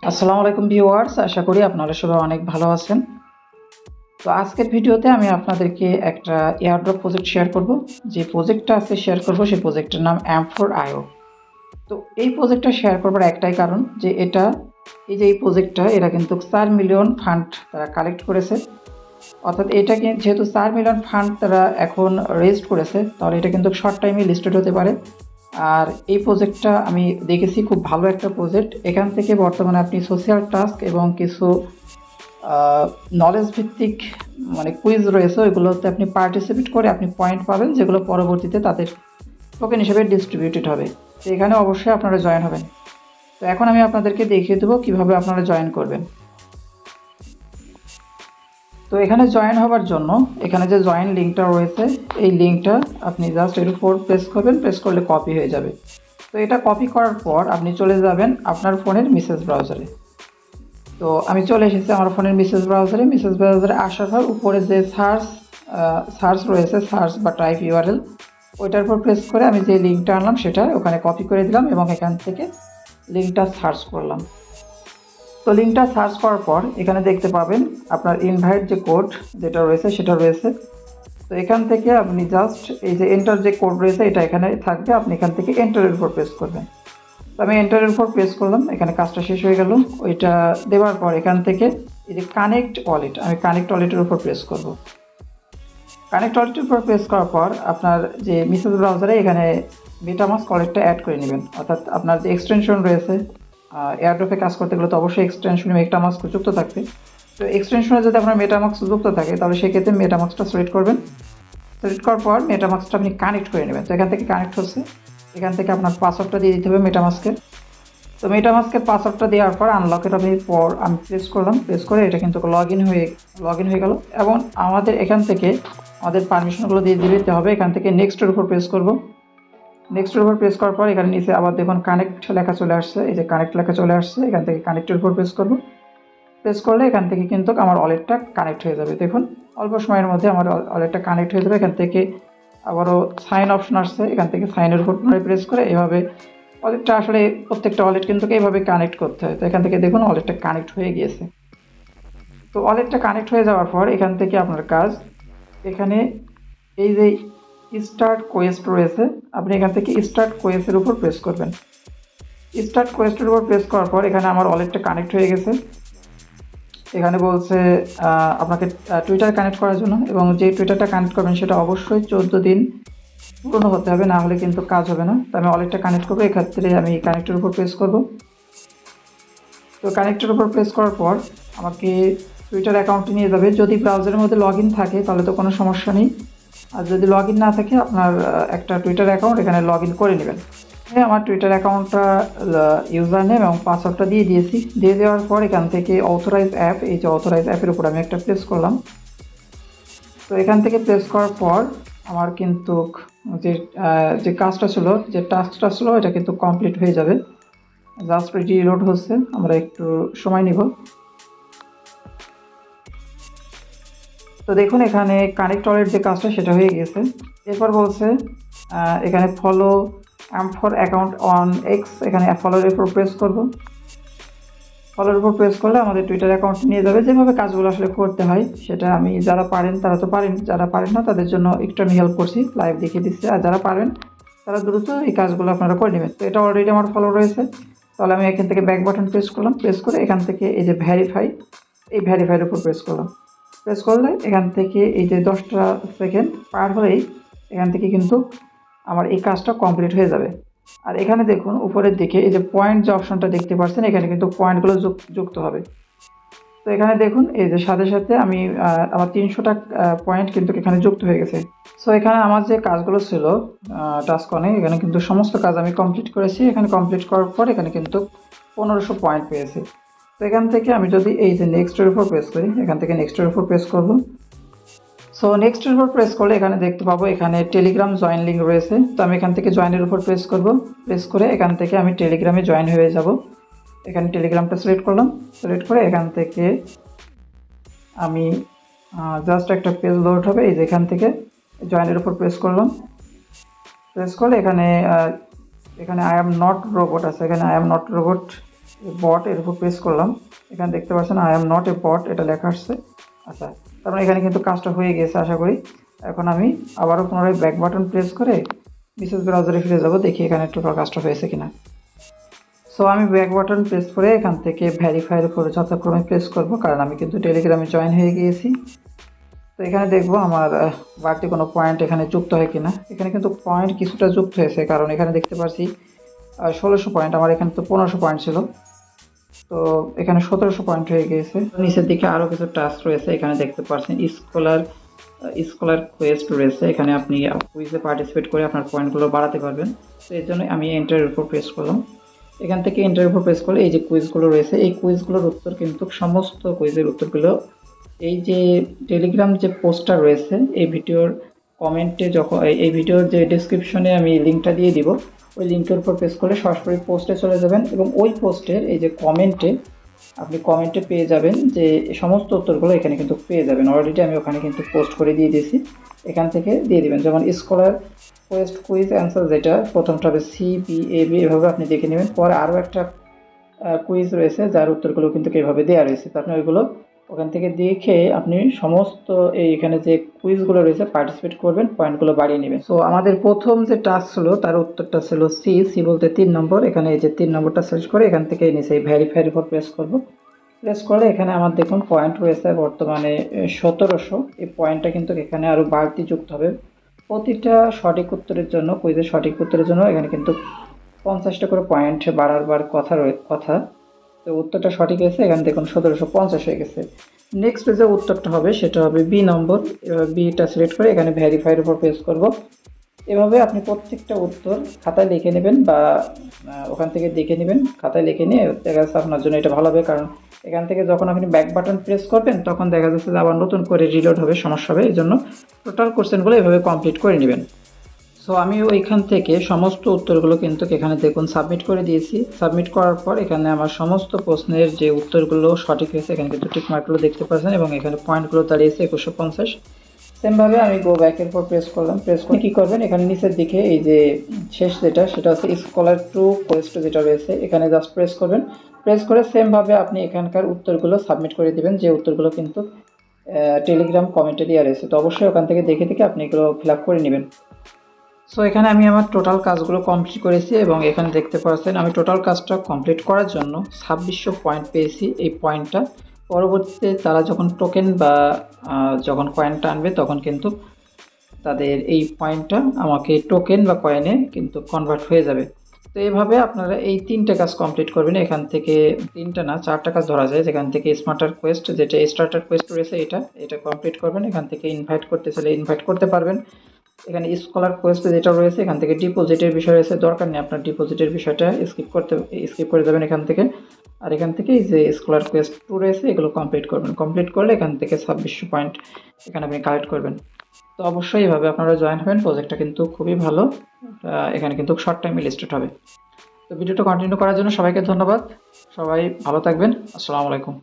আসসালামু আলাইকুম ভিউয়ার্স, আশা করি আপনারা সবাই অনেক ভালো আছেন। তো আজকের ভিডিওতে আমি আপনাদেরকে একটা এয়ারড্রপ প্রজেক্ট শেয়ার করব। যে প্রজেক্টটা আজকে শেয়ার করব সেই প্রজেক্টের নাম M4IO। তো এই প্রজেক্টটা শেয়ার করবার একটাই কারণ যে এই প্রজেক্টটা এরা কিন্তু 4 মিলিয়ন ফান্ড তারা কালেক্ট করেছে। অর্থাৎ এটাকে যেহেতু 4 মিলিয়ন ফান্ড তারা এখন রেজড করেছে, তাহলে এটা কিন্তু শর্ট টাইমে লিস্টেড হতে পারে। আর এই প্রজেক্টটা আমি দেখেছি খুব ভালো একটা প্রজেক্ট। এখান থেকে বর্তমানে আপনি সোশ্যাল টাস্ক এবং কিছু নলেজ ভিত্তিক মানে কুইজ রয়েছে, ওইগুলোতে আপনি পার্টিসিপেট করে আপনি পয়েন্ট পাবেন, যেগুলো পরবর্তীতে তাদের টোকেন হিসেবে ডিস্ট্রিবিউটেড হবে। তো এখানে অবশ্যই আপনারা জয়েন হবেন। তো এখন আমি আপনাদেরকে দেখিয়ে দেবো কীভাবে আপনারা জয়েন করবেন। তো এখানে জয়েন হওয়ার জন্য এখানে যে জয়েন লিঙ্কটা রয়েছে, এই লিঙ্কটা আপনি জাস্ট এর উপর প্রেস করবেন, প্রেস করলে কপি হয়ে যাবে। তো এটা কপি করার পর আপনি চলে যাবেন আপনার ফোনের মেসেজ ব্রাউজারে। তো আমি চলে এসেছি আমার ফোনের মেসেজ ব্রাউজারে আসার পর উপরে যে সার্চ রয়েছে, সার্চ বা টাইপ ইউআরএল, ওইটার উপর প্রেস করে আমি যে লিঙ্কটা আনলাম সেটা ওখানে কপি করে দিলাম এবং এখান থেকে লিঙ্কটা সার্চ করলাম। তো লিঙ্কটা সার্চ করার পর এখানে দেখতে পাবেন আপনার ইনভাইট যে কোড যেটা রয়েছে সেটা রয়েছে। তো এখান থেকে আপনি জাস্ট এই যে এন্টার যে কোড রয়েছে এটা এখানে থাকবে, আপনি এখান থেকে এন্টারের উপর প্রেস করবেন। তো আমি এন্টারের উপর প্রেস করলাম, এখানে কাজটা শেষ হয়ে গেল। ওইটা দেওয়ার পর এখান থেকে এই যে কানেক্ট ওয়ালেট, আমি কানেক্ট ওয়ালেটের উপর প্রেস করব। কানেক্ট ওয়ালেটের উপর প্রেস করার পর আপনার যে মেসেজ ব্রাউজারে এখানে মেটামাস্ক ওয়ালেটটা অ্যাড করে নেবেন। অর্থাৎ আপনার যে এক্সটেনশন রয়েছে, এয়ারড্রপে কাজ করতে গেলে তো অবশ্যই এক্সটেনশনে মেটামাস্ক যুক্ত থাকবে। তো এক্সটেনশনে যদি আপনার মেটামাস্ক যুক্ত থাকে তাহলে সেক্ষেত্রে মেটামাস্কটা সিলেক্ট করবেন। সিলেক্ট করার পর মেটামাস্কটা আপনি কানেক্ট করে নেবেন। তো এখান থেকে কানেক্ট হচ্ছে, এখান থেকে আপনার পাসওয়ার্ডটা দিয়ে দিতে হবে মেটামাস্কের। তো মেটামাস্কের পাসওয়ার্ডটা দেওয়ার পর আনলকের আমি প্রেস করলাম, প্রেস করে এটা কিন্তু লগ ইন হয়ে গেল। এবং আমাদের এখান থেকে আমাদের পারমিশনগুলো দিয়ে দিতে হবে। এখান থেকে নেক্সটের উপর প্রেস করব। নেক্সটের উপর প্রেস করার পর এখানে নিচে আবার দেখুন কানেক্ট লেখা চলে আসছে, এই যে কানেক্ট লেখা চলে আসছে, এখান থেকে কানেক্টের উপর প্রেস করব। প্রেস করলে এখান থেকে কিন্তু আমার ওয়ালেটটা কানেক্ট হয়ে যাবে। দেখুন অল্প সময়ের মধ্যে আমার ওয়ালেটটা কানেক্ট হয়ে যাবে। এখান থেকে আবারও সাইন অপশন আসছে, এখান থেকে সাইনের উপর প্রেস করে এভাবে ওয়ালেটটা আসলে প্রত্যেকটা ওয়ালেট কিন্তু এইভাবে কানেক্ট করতে হয়। তো এখান থেকে দেখুন ওয়ালেটটা কানেক্ট হয়ে গিয়েছে। তো ওয়ালেটটা কানেক্ট হয়ে যাওয়ার পর এখান থেকে আপনার কাজ, এখানে এই যে স্টার্ট কোয়েস্ট রয়েছে, আপনি এখান থেকে স্টার্ট কোয়েস্টের উপর প্রেস করবেন। স্টার্ট কোয়েস্টের উপর প্রেস করার পর এখানে আমার ওয়ালেটটা কানেক্ট হয়ে গেছে। এখানে বলছে আপনাকে টুইটার কানেক্ট করার জন্য, এবং যে টুইটারটা কানেক্ট করবেন সেটা অবশ্যই 14 দিন পুরনো হতে হবে, না হলে কিন্তু কাজ হবে না। তো আমি ওয়ালেটটা কানেক্ট করবো, এক্ষেত্রে আমি কানেক্টের উপর প্রেস করব। তো কানেক্টের উপর প্রেস করার পর আমাকে টুইটার অ্যাকাউন্টে নিয়ে যাবে। যদি ব্রাউজারের মধ্যে লগ ইন থাকে তাহলে তো কোনো সমস্যা নেই, আর যদি লগ ইন না থাকে আপনার একটা টুইটার অ্যাকাউন্ট এখানে লগ ইন করে নেবেন। হ্যাঁ, আমার টুইটার অ্যাকাউন্টটা ইউজার নেম এবং পাসওয়ার্ডটা দিয়ে দিয়েছি। দিয়ে দেওয়ার পর এখান থেকে অথরাইজ অ্যাপ, এই যে অথরাইজ অ্যাপের উপর আমি একটা প্রেস করলাম। তো এখান থেকে প্রেস করার পর আমার কিন্তু যে যে কাজটা ছিল, যে টাস্কটা ছিল, এটা কিন্তু কমপ্লিট হয়ে যাবে। জাস্ট রিলোড হচ্ছে, আমরা একটু সময় নিব। তো দেখুন এখানে কানেক্ট ওয়ালেট যে কাজটা সেটা হয়ে গেছে। এরপর বলছে এখানে follow M4 account on x, এখানে ফলোর উপর প্রেস করব। ফলোর উপর প্রেস করলে আমাদের টুইটার অ্যাকাউন্ট নিয়ে যাবে। যেভাবে কাজগুলো আসলে করতে হয় সেটা আমি, যারা পারেন তারা তো পারেন, যারা পারেন না তাদের জন্য একটু আমি হেল্প করছি, লাইভ দেখিয়ে দিচ্ছি। আর যারা পারেন তারা দ্রুত এই কাজগুলো আপনারা করে নেবেন। তো এটা অলরেডি আমার ফলো রয়েছে। তাহলে আমি এখান থেকে ব্যাক বাটন প্রেস করলাম, প্রেস করে এখান থেকে এই যে ভ্যারিফাই, এই ভ্যারিফাইয়ের উপর প্রেস করলাম। প্রেস করলে এখান থেকে এই যে 10টা সেকেন্ড পার হলেই এখান থেকে কিন্তু আমার এই কাজটা কমপ্লিট হয়ে যাবে। আর এখানে দেখুন উপরের দিকে এই যে পয়েন্ট যে অপশনটা দেখতে পাচ্ছেন, এখানে কিন্তু পয়েন্টগুলো যুক্ত হবে। তো এখানে দেখুন এই যে সাথে সাথে আমি আমার 300টা পয়েন্ট কিন্তু এখানে যুক্ত হয়ে গেছে। সো এখানে আমার যে কাজগুলো ছিল টাস্ক অনে, এখানে কিন্তু সমস্ত কাজ আমি কমপ্লিট করেছি। এখানে কমপ্লিট করার পর এখানে কিন্তু 1500 পয়েন্ট পেয়েছি। তো এখান থেকে আমি যদি এই যে নেক্সটের উপর প্রেস করি, এখান থেকে নেক্সটের উপর প্রেস করব। সো নেক্সটের উপর প্রেস করলে এখানে দেখতে পাবো এখানে টেলিগ্রাম জয়েন লিঙ্ক রয়েছে। তো আমি এখান থেকে জয়েনের উপর প্রেস করব। প্রেস করে এখান থেকে আমি টেলিগ্রামে জয়েন হয়ে যাব। এখানে টেলিগ্রামটা সিলেক্ট করলাম, সিলেক্ট করে এখান থেকে আমি জাস্ট একটা পেজ লোড হবে, এই যে এখান থেকে জয়েনের উপর প্রেস করলাম। প্রেস করলে এখানে আই এম নট রোবট আছে, এখানে আই এম নট রোবট বট এর উপর প্রেস করলাম, এখানে দেখতে পাচ্ছেন আই এম নট এ বট এটা লেখা আসছে। আচ্ছা, তার মানে এখানে কিন্তু কাজটা হয়ে গেছে আশা করি। এখন আমি আবারও পুনরায় ব্যাক বাটন প্রেস করে মেসেজ ব্রাউজারে ফিরে যাব, দেখি এখানে টোটাল কাজটা হয়েছে কিনা। সো আমি ব্যাক বাটন প্রেস করে এখান থেকে ভেরিফাইয়ের উপরে যথাক্রমে প্রেস করব, কারণ আমি কিন্তু টেলিগ্রামে জয়েন হয়ে গিয়েছি। তো এখানে দেখবো আমার বাড়তি কোনো পয়েন্ট এখানে যুক্ত হয় কিনা। এখানে কিন্তু পয়েন্ট কিছুটা যুক্ত হয়েছে, কারণ এখানে দেখতে পাচ্ছি 1600 পয়েন্ট, আমার এখানে তো 1500 পয়েন্ট ছিল, তো এখানে 1700 পয়েন্ট হয়ে গিয়েছে। নিচের দিকে আরও কিছু টাস্ক রয়েছে, এখানে দেখতে পাচ্ছেন স্কলার কোয়েস্ট রয়েছে, এখানে আপনি কুইজে পার্টিসিপেট করে আপনার পয়েন্টগুলো বাড়াতে পারবেন। তো এর জন্য আমি এন্টারের উপর প্রেস করলাম। এখান থেকে এন্টারের উপর প্রেস করলে এই যে কুইজগুলো রয়েছে, এই কুইজগুলোর উত্তর কিন্তু সমস্ত কুইজের উত্তরগুলো এই যে টেলিগ্রাম যে পোস্টটা রয়েছে এই ভিডিওর কমেন্টে, যখন এই ভিডিওর যে ডেসক্রিপশনে আমি লিঙ্কটা দিয়ে দিব, ওই লিঙ্কের উপর প্রেস করলে সরাসরি পোস্টে চলে যাবেন এবং ওই পোস্টের এই যে কমেন্টে আপনি কমেন্টে পেয়ে যাবেন যে সমস্ত উত্তরগুলো এখানে কিন্তু পেয়ে যাবেন। অলরেডি আমি ওখানে কিন্তু পোস্ট করে দিয়ে দিয়েছি, এখান থেকে দিয়ে দিবেন। যেমন স্কলার কোয়েস্ট কুইজ অ্যান্সার, যেটা প্রথমটা হবে CBAB, এভাবে আপনি দেখে নেবেন। পরে আরও একটা কুইজ রয়েছে যার উত্তরগুলো কিন্তু এভাবে দেওয়া রয়েছে, তো আপনি ওইগুলো ওখান থেকে দেখে আপনি সমস্ত এইখানে যে কুইজগুলো রয়েছে পার্টিসিপেট করবেন, পয়েন্টগুলো বাড়িয়ে নেবেন। সো আমাদের প্রথম যে টাস্ক ছিল তার উত্তরটা ছিল সি বলতে 3 নম্বর। এখানে এই যে 3 নম্বরটা সার্চ করে এখান থেকে নিচে ভেরিফাইয়ের উপর প্রেস করব। প্রেস করলে এখানে আমার দেখুন পয়েন্ট রয়েছে বর্তমানে 1700। এই পয়েন্টটা কিন্তু এখানে আরও বাড়তি যুক্ত হবে প্রতিটা সঠিক উত্তরের জন্য। কুইজের সঠিক উত্তরের জন্য এখানে কিন্তু 50টা করে পয়েন্ট বাড়াবার কথা। তো উত্তরটা সঠিক হয়েছে, এখানে দেখুন 1750 হয়ে গেছে। নেক্সট যে উত্তরটা হবে সেটা হবে বি নম্বর। এবার বিটা সিলেক্ট করে এখানে ভেরিফাইয়ের উপর প্রেস করব। এভাবে আপনি প্রত্যেকটা উত্তর খাতায় লিখে নেবেন বা ওখান থেকে দেখে নেবেন। খাতায় লিখে নিয়ে দেখা যাচ্ছে আপনার জন্য এটা ভালো হবে, কারণ এখান থেকে যখন আপনি ব্যাক বাটন প্রেস করবেন তখন দেখা যাচ্ছে যে আবার নতুন করে রিলোড হবে, সমস্যা হবে। এই জন্য টোটাল কোশ্চেনগুলো এভাবে কমপ্লিট করে নেবেন। সো আমি ওইখান থেকে সমস্ত উত্তরগুলো কিন্তু এখানে দেখুন সাবমিট করে দিয়েছি। সাবমিট করার পর এখানে আমার সমস্ত প্রশ্নের যে উত্তরগুলো সঠিক হয়েছে এখানে কিন্তু টিক মার্কগুলো দেখতে পাচ্ছেন এবং এখানে পয়েন্টগুলো দাঁড়িয়েছে 2150। সেমভাবে আমি গো ব্যাকের উপর প্রেস করলাম। প্রেস করে কী করবেন, এখানে নিচের দিকে এই যে শেষ সেটা হচ্ছে স্কলার টু কোয়েস্ট যেটা রয়েছে, এখানে জাস্ট প্রেস করবেন। প্রেস করে সেমভাবে আপনি এখানকার উত্তরগুলো সাবমিট করে দেবেন, যে উত্তরগুলো কিন্তু টেলিগ্রাম কমেন্টে দেওয়া রয়েছে। তো অবশ্যই ওখান থেকে দেখে আপনি এগুলো ফিল আপ করে নেবেন। সো এখানে আমি আমার টোটাল কাজগুলো কমপ্লিট করেছি এবং এখানে দেখতে পাচ্ছেন আমি টোটাল কাজটা কমপ্লিট করার জন্য 2600 পয়েন্ট পেয়েছি। এই পয়েন্টটা পরবর্তীতে তারা যখন টোকেন বা যখন কয়েনটা আনবে তখন কিন্তু তাদের এই পয়েন্টটা আমাকে টোকেন বা কয়েনে কিন্তু কনভার্ট হয়ে যাবে। তো এইভাবে আপনারা এই 3টে কাজ কমপ্লিট করবেন। এখান থেকে 3টা না 4টা কাজ ধরা যায়, যেখান থেকে স্মার্টার কোয়েস্ট যেটা স্টার্টার কোয়েস্ট রয়েছে এটা কমপ্লিট করবেন। এখান থেকে ইনভাইট করতে চাইলে ইনভাইট করতে পারবেন। এখানে স্কলার কোয়েস্ট যেটা রয়েছে এখান থেকে ডিপোজিটের বিষয় রয়েছে, দরকার নেই আপনার ডিপোজিটের বিষয়টা স্কিপ করে যাবেন এখান থেকে। আর এখান থেকে এই যে স্কলার কোয়েস্ট 2 রয়েছে এগুলো কমপ্লিট করবেন। কমপ্লিট করলে এখান থেকে 2600 পয়েন্ট এখানে আপনি কালেক্ট করবেন। তো অবশ্যই এভাবে আপনারা জয়েন হবেন, প্রজেক্টটা কিন্তু খুবই ভালো। এখানে কিন্তু শর্ট টাইম ইলিস্ট্রেট হবে। তো ভিডিওটা কন্টিনিউ করার জন্য সবাইকে ধন্যবাদ। সবাই ভালো থাকবেন। আসসালামু আলাইকুম।